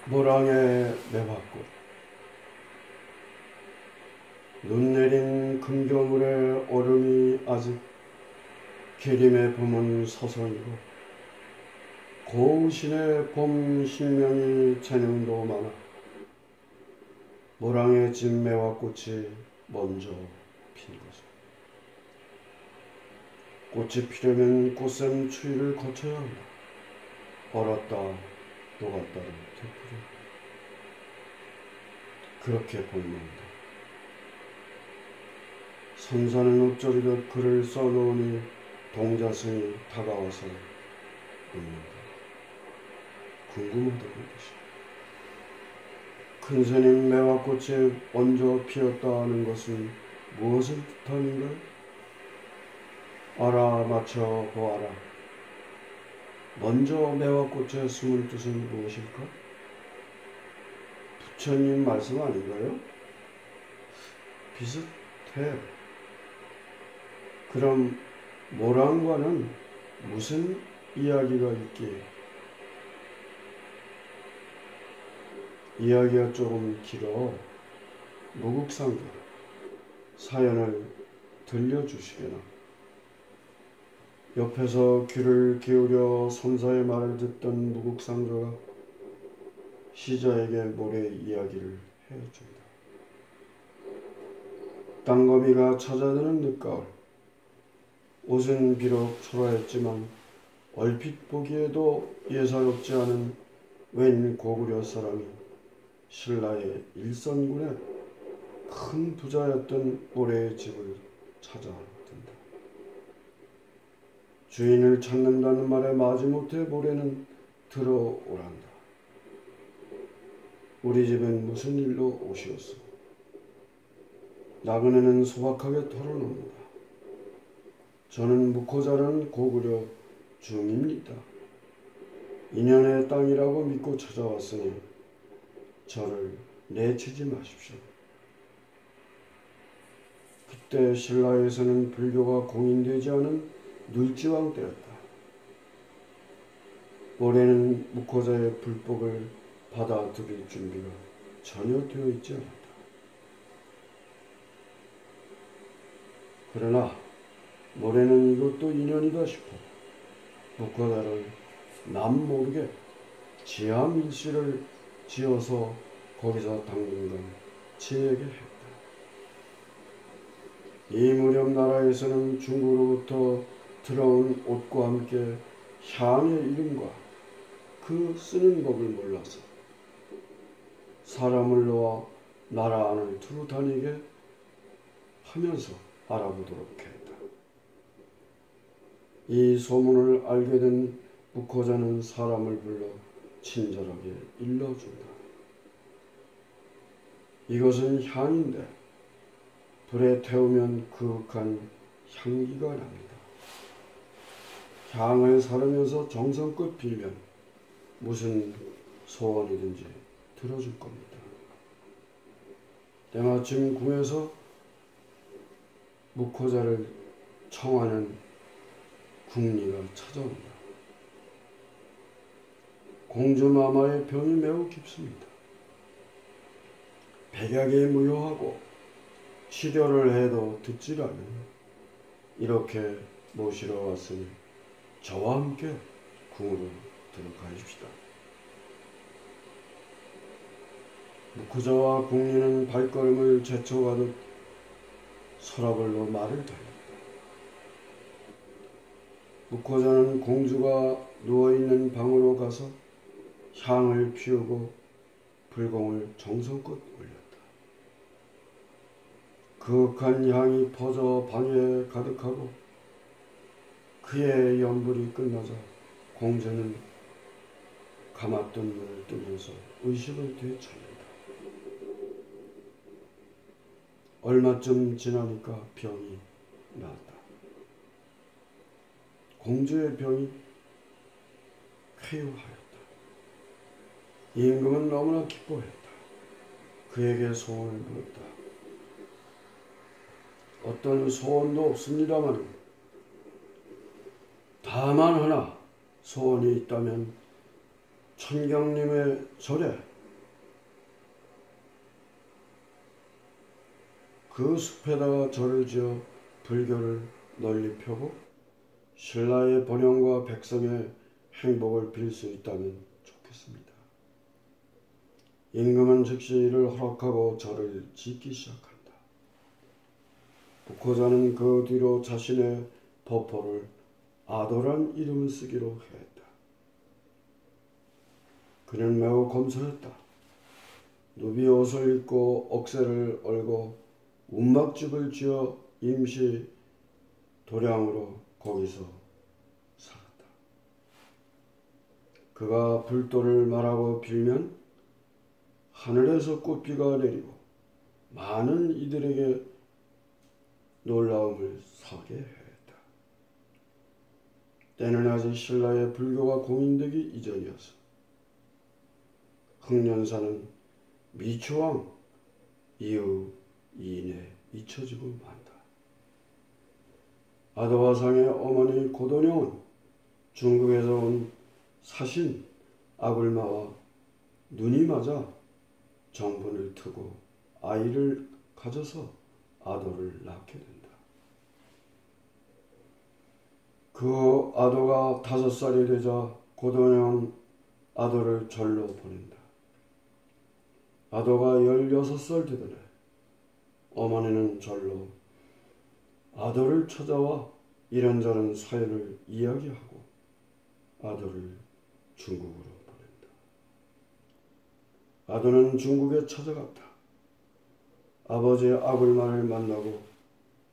모랑의 매화꽃. 눈 내린 금겨울의 얼음이 아직 계림의 봄은 서성이고 고우신의 봄 신명이 재능도 많아 모랑의 집 매화꽃이 먼저 핀 것을. 꽃이 피려면 꽃샘 추위를 거쳐야 한다. 얼었다 녹았다를 되풀이 그렇게 보인다. 선사는 읊조리듯 글을 써놓으니 동자승이 다가와서 묻는다. 궁금하다는 것이. 큰 스님 매화꽃이 먼저 피었다는 것은 무엇을 뜻하는가? 알아맞혀 보아라. 먼저 매화꽃의 숨은 뜻은 무엇일까? 부처님 말씀 아닌가요? 비슷해. 그럼 모랑과는 무슨 이야기가 있기에? 이야기가 조금 길어. 무국상가 사연을 들려주시게나. 옆에서 귀를 기울여 선사의 말을 듣던 무국상가가 시자에게 모래 이야기를 해줍니다. 땅거미가 찾아드는 늦가을. 옷은 비록 초라했지만 얼핏 보기에도 예사롭지 않은 웬 고구려 사람이 신라의 일선군의 큰 부자였던 모래의 집을 찾아든다. 주인을 찾는다는 말에 마지못해 모래는 들어오란다. 우리 집엔 무슨 일로 오시었소? 나그네는 소박하게 털어놓는다. 저는 묵호자라는 고구려 중입니다. 인연의 땅이라고 믿고 찾아왔으니 저를 내치지 마십시오. 그때 신라에서는 불교가 공인되지 않은 눌지왕 때였다. 모래는 묵호자의 불법을 받아들일 준비가 전혀 되어 있지 않았다. 그러나 모래는 이것도 인연이다 싶어 묵호자를 남 모르게 지하밀실을 지어서 거기서 당분간 지내게 했다. 이 무렵 나라에서는 중국으로부터 들어온 옷과 함께 향의 이름과 그 쓰는 법을 몰라서 사람을 놓아 나라 안을 두루 다니게 하면서 알아보도록 했다. 이 소문을 알게 된 묵호자는 사람을 불러 친절하게 일러준다. 이것은 향인데 불에 태우면 그윽한 향기가 납니다. 향을 사르면서 정성껏 빌면 무슨 소원이든지 들어줄 겁니다. 때마침 궁에서 묵호자를 청하는 궁리가 찾아온다. 공주마마의 병이 매우 깊습니다. 백약이 무효하고 치료를 해도 듣질 않으니 이렇게 모시러 왔으니 저와 함께 궁으로 들어가십시다. 묵호자와 궁리는 발걸음을 제쳐가듯 서랍을로 말을 달렸다. 묵호자는 공주가 누워있는 방으로 가서 향을 피우고 불공을 정성껏 올렸다. 그윽한 향이 퍼져 방에 가득하고 그의 연불이 끝나자 공주는 감았던 눈을 뜨면서 의식을 되찾는다. 얼마쯤 지나니까 병이 나았다. 공주의 병이 쾌유하였다. 임금은 너무나 기뻐했다. 그에게 소원을 물었다. 어떤 소원도 없습니다만 다만 하나 소원이 있다면 천경님의 절에 그 숲에다가 절을 지어 불교를 널리 펴고 신라의 번영과 백성의 행복을 빌 수 있다면 좋겠습니다. 임금은 즉시 이를 허락하고 절을 짓기 시작한다. 북호자는 그 뒤로 자신의 법호를 아도란 이름을 쓰기로 했다. 그는 매우 검소했다. 누비 옷을 입고 억새를 얼고 운막집을 지어 임시 도량으로 거기서 살았다. 그가 불도를 말하고 빌면 하늘에서 꽃비가 내리고 많은 이들에게 놀라움을 사게 했다. 때는 아직 신라의 불교가 공인되기 이전이어서 흑련사는 미초왕 이후 이인에 잊혀지고 만다. 아도화상의 어머니 고도령은 중국에서 온 사신 아굴마와 눈이 맞아 정분을 트고 아이를 가져서 아도를 낳게 된다. 그 아도가 5살이 되자 고도령은 아도를 절로 보낸다. 아도가 16살 되더래 어머니는 절로 아도를 찾아와 이런저런 사연을 이야기하고 아도를 중국으로 보낸다. 아도는 중국에 찾아갔다. 아버지 아굴마를 만나고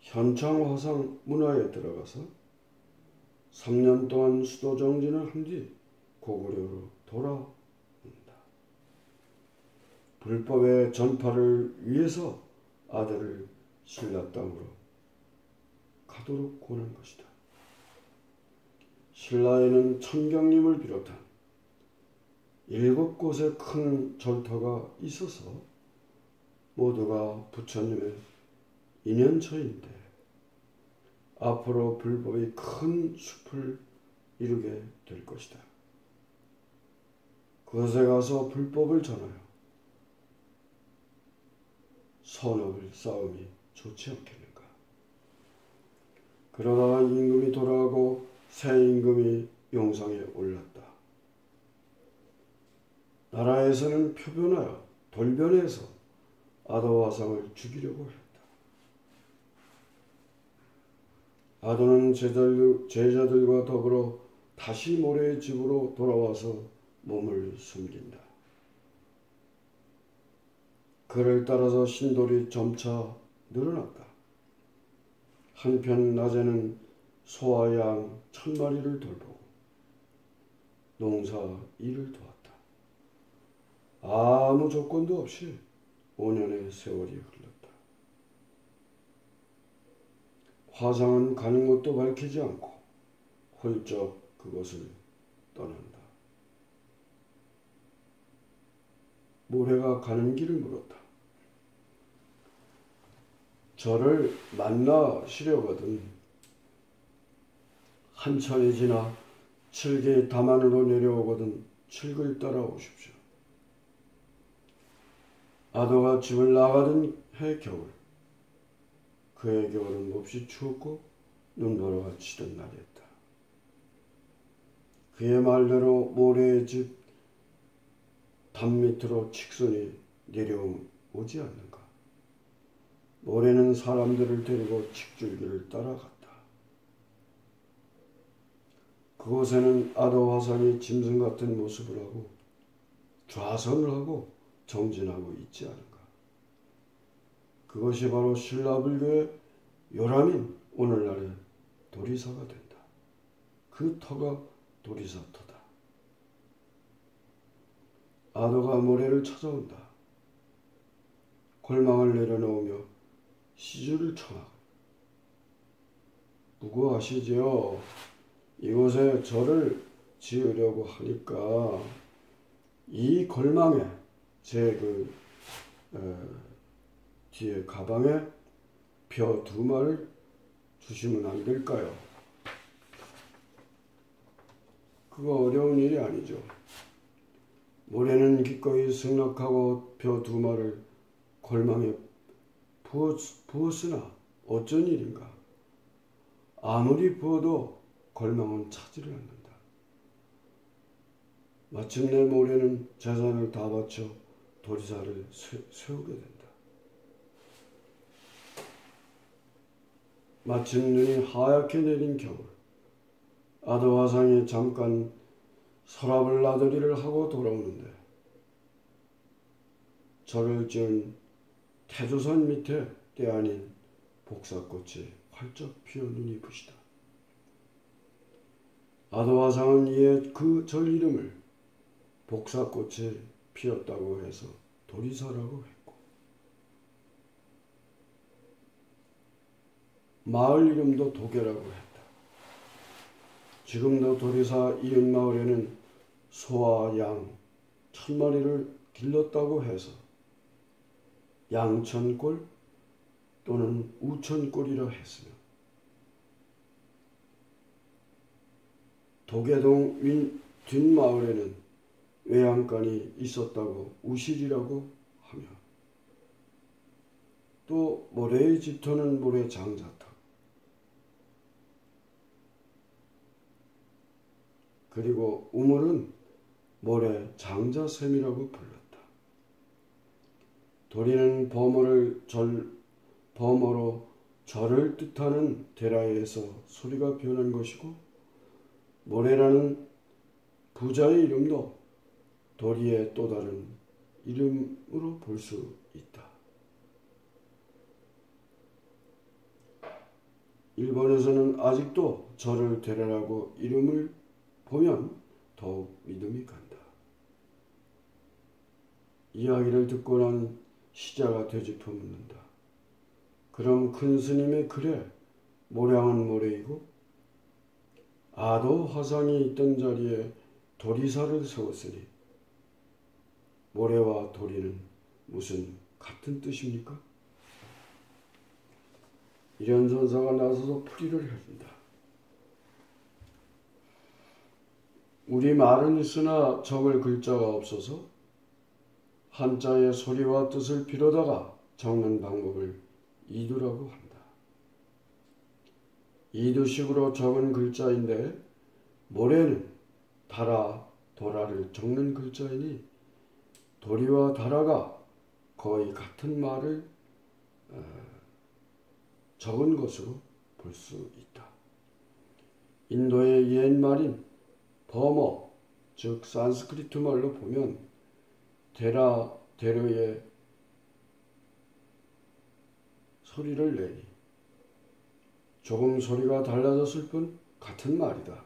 현창화상 문화에 들어가서 3년 동안 수도 정진을 한 뒤 고구려로 돌아온다. 불법의 전파를 위해서 아들을 신라 땅으로 가도록 권한 것이다. 신라에는 천경림을 비롯한 7곳의 큰 절터가 있어서 모두가 부처님의 인연처인데 앞으로 불법이 큰 숲을 이루게 될 것이다. 그것에 가서 불법을 전하여 선업을 쌓음이 좋지 않겠는가. 그러다가 임금이 돌아가고 새 임금이 용상에 올랐다. 나라에서는 표변하여 돌변해서 아도화상을 죽이려고 했다. 아도는 제자들과 더불어 다시 모래의 집으로 돌아와서 몸을 숨긴다. 그를 따라서 신돌이 점차 늘어났다. 한편 낮에는 소와 양 1000마리를 돌보고 농사 일을 도왔다. 아무 조건도 없이 5년의 세월이 흘렀다. 화상은 가는 곳도 밝히지 않고 훌쩍 그곳을 떠난다. 모래가 가는 길을 물었다. 저를 만나시려거든 한참이 지나 칠기 담안으로 내려오거든 칠글 따라오십시오. 아도가 집을 나가던 해 겨울, 그해 겨울은 몹시 추웠고 눈보라가 치던 날이었다. 그의 말대로 모래의 집 담 밑으로 직선이 내려오지 않는가. 모래는 사람들을 데리고 직줄기를 따라갔다. 그곳에는 아도화상이 짐승 같은 모습을 하고 좌선을 하고 정진하고 있지 않은가. 그것이 바로 신라불교의 요람인 오늘날의 도리사가 된다. 그 터가 도리사 터다. 아도가 모래를 찾아온다. 골망을 내려놓으며 시주를 청하고 무고하시지요. 이곳에 절을 지으려고 하니까 이 골망에 제 뒤에 가방에 벼 2마리를 주시면 안 될까요? 그거 어려운 일이 아니죠. 모래는 기꺼이 승낙하고 벼 2마리를 골망에 부었으나 어쩐 일인가. 아무리 부어도 걸망은 차지를 않는다. 마침내 모래는 재산을 다 바쳐 도리사를 세우게 된다. 마침 눈이 하얗게 내린 겨울, 아도화상이 잠깐 서랍을 나들이를 하고 돌아오는데 절을 지은 태조산 밑에 때 아닌 복사꽃이 활짝 피어 눈이 부시다. 아도화상은 이에 그 절 이름을 복사꽃이 피었다고 해서 도리사라고 했고, 마을 이름도 도계라고 했다. 지금도 도리사 이웃마을에는 소와 양 1000마리를 길렀다고 해서 양천골 또는 우천골이라 했으며, 도계동 뒷마을에는 외양간이 있었다고 우실이라고 하며, 또 모래의 집터는 모래장자터, 그리고 우물은 모래장자샘이라고 불렀다. 도리는 범어로 절을 뜻하는 데라에서 소리가 변한 것이고, 모래라는 부자의 이름도 도리의 또 다른 이름으로 볼 수 있다. 일본에서는 아직도 절을 데라라고 이름을 보면 더욱 믿음이 간다. 이야기를 듣고 난 시자가 되짚어 묻는다. 그럼 큰 스님의 글에 모량은 모래이고 아도 화상이 있던 자리에 도리사를 세웠으니 모래와 도리는 무슨 같은 뜻입니까? 이련 선사가 나서서 풀이를 해준다. 우리 말은 있으나 적을 글자가 없어서 한자의 소리와 뜻을 빌어다가 적는 방법을 이두라고 한다. 이두식으로 적은 글자인데 모래는 달아, 도라를 적는 글자이니 도리와 달아가 거의 같은 말을 적은 것으로 볼 수 있다. 인도의 옛말인 버머, 즉 산스크리트 말로 보면 데르의 소리를 내니 조금 소리가 달라졌을 뿐 같은 말이다.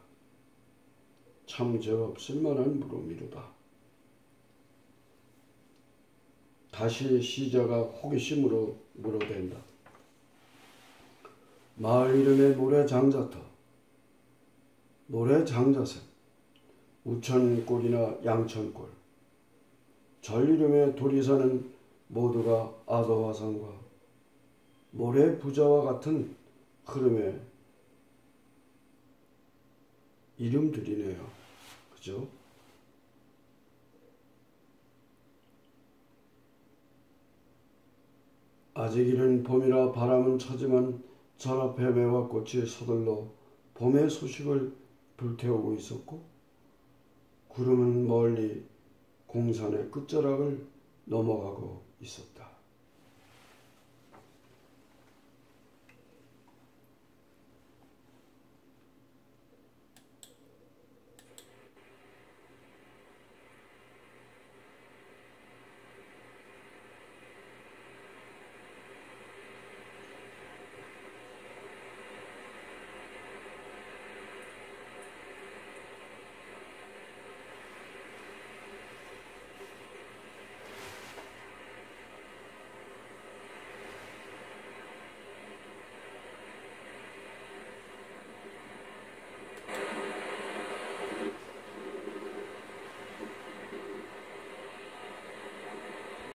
참 죄없을 만한 물음이로다. 다시 시자가 호기심으로 물어댄다. 마을 이름의 모래장자터, 모래장자샘, 우천골이나 양천골, 절 이름의 도리사는 모두가 아도화상과 모래 부자와 같은 흐름의 이름들이네요. 그죠? 아직 이른 봄이라 바람은 차지만 절 앞에 매화꽃이 서둘러 봄의 소식을 불태우고 있었고, 구름은 멀리 공산의 끝자락을 넘어가고 있었다.